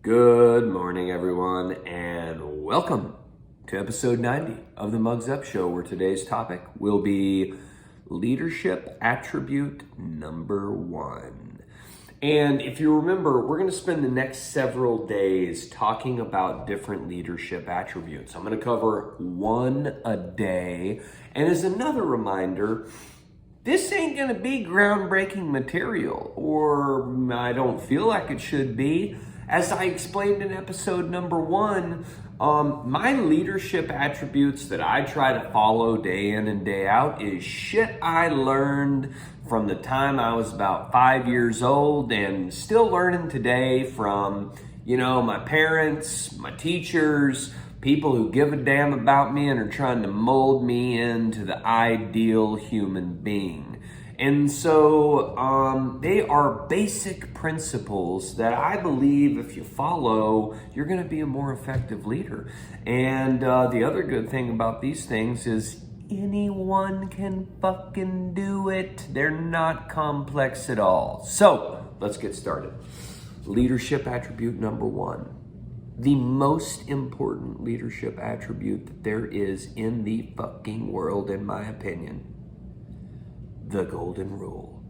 Good morning, everyone, and welcome to episode 90 of the Mugs Up Show, where today's topic will be leadership attribute number 1. And if you remember, we're going to spend the next several days talking about different leadership attributes. I'm going to cover one a day. And as another reminder, this ain't going to be groundbreaking material, or I don't feel like it should be. As I explained in episode number 1, my leadership attributes that I try to follow day in and day out is shit I learned from the time I was about 5 years old and still learning today from, my parents, my teachers, people who give a damn about me and are trying to mold me into the ideal human being. And so they are basic principles that I believe if you follow, you're going to be a more effective leader. And the other good thing about these things is anyone can fucking do it. They're not complex at all. So let's get started. Leadership attribute number 1. The most important leadership attribute that there is in the fucking world, in my opinion. The golden rule.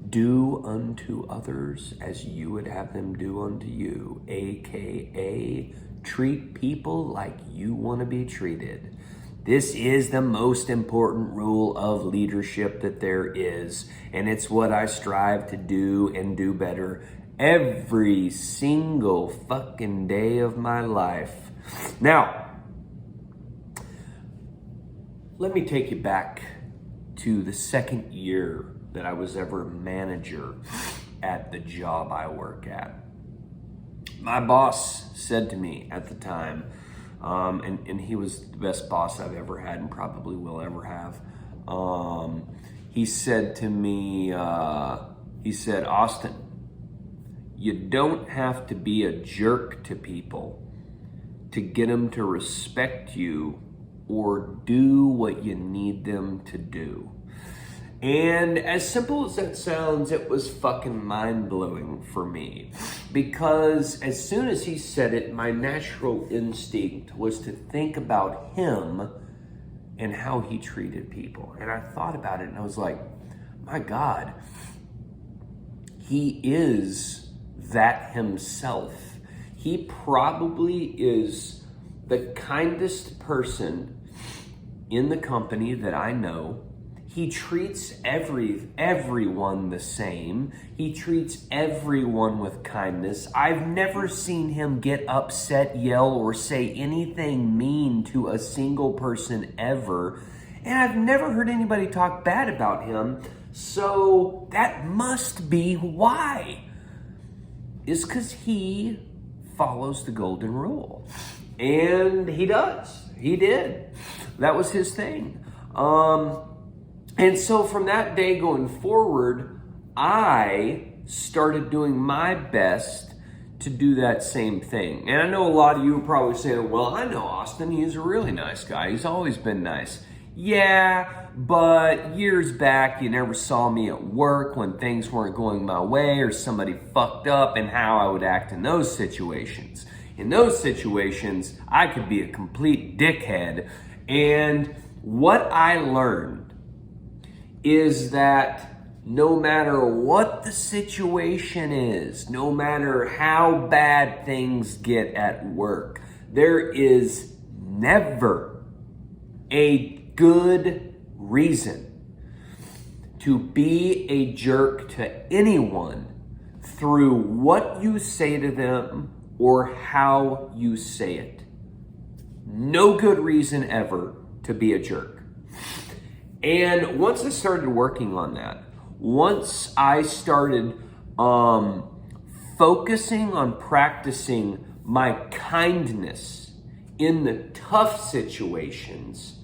Do unto others as you would have them do unto you, aka treat people like you want to be treated. This is the most important rule of leadership that there is, and it's what I strive to do and do better every single fucking day of my life. Now, let me take you back to the second year that I was ever manager at the job I work at. My boss said to me at the time, and he was the best boss I've ever had and probably will ever have. He said to me, Austin, you don't have to be a jerk to people to get them to respect you or do what you need them to do. And as simple as that sounds, it was fucking mind-blowing for me. Because as soon as he said it, my natural instinct was to think about him and how he treated people. And I thought about it and I was like, my God, he is that himself. He probably is the kindest person in the company that I know. He treats everyone the same. He treats everyone with kindness. I've never seen him get upset, yell, or say anything mean to a single person ever. And I've never heard anybody talk bad about him. So that must be why. Is because he follows the golden rule. And he does. He did. That was his thing. And so from that day going forward, I started doing my best to do that same thing. And I know a lot of you are probably saying, well, I know Austin. He's a really nice guy. He's always been nice. Yeah, but years back, you never saw me at work when things weren't going my way or somebody fucked up and how I would act in those situations. In those situations, I could be a complete dickhead. And what I learned is that no matter what the situation is, no matter how bad things get at work, there is never a good reason to be a jerk to anyone through what you say to them or how you say it. No good reason ever to be a jerk. And once I started working on that, once I started focusing on practicing my kindness in the tough situations,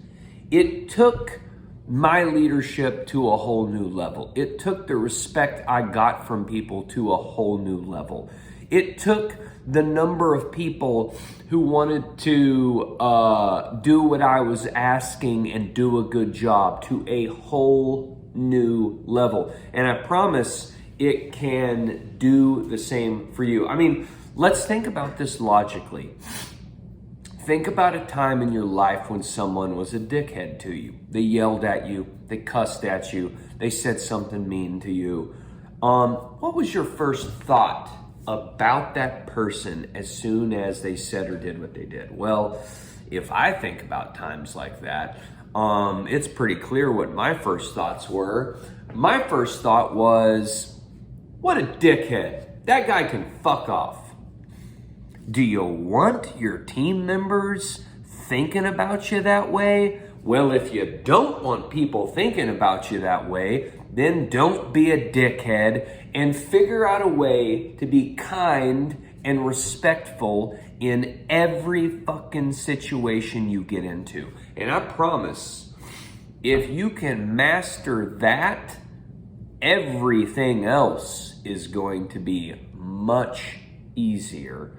it took my leadership to a whole new level. It took the respect I got from people to a whole new level. It took the number of people who wanted to do what I was asking and do a good job to a whole new level. And I promise it can do the same for you. I mean, Let's think about this logically. Think about a time in your life when someone was a dickhead to you. They yelled at you, they cussed at you, they said something mean to you. What was your first thought about that person as soon as they said or did what they did? Well, if I think about times like that, it's pretty clear what my first thoughts were. My first thought was, what a dickhead. That guy can fuck off. Do you want your team members thinking about you that way? Well, if you don't want people thinking about you that way, then don't be a dickhead and figure out a way to be kind and respectful in every fucking situation you get into. And I promise, if you can master that, everything else is going to be much easier.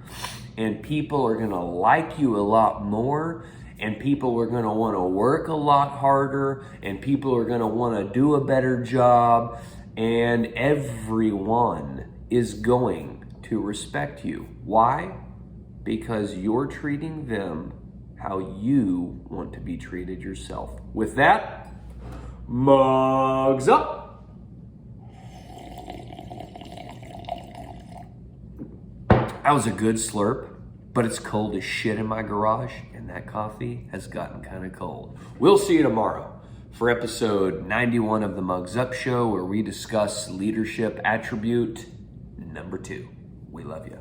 And people are going to like you a lot more, and people are going to want to work a lot harder, and people are going to want to do a better job, and everyone is going to respect you. Why? Because you're treating them how you want to be treated yourself. With that, mugs up. That was a good slurp, but it's cold as shit in my garage, and that coffee has gotten kind of cold. We'll see you tomorrow for episode 91 of the Mugs Up Show, where we discuss leadership attribute number 2. We love you.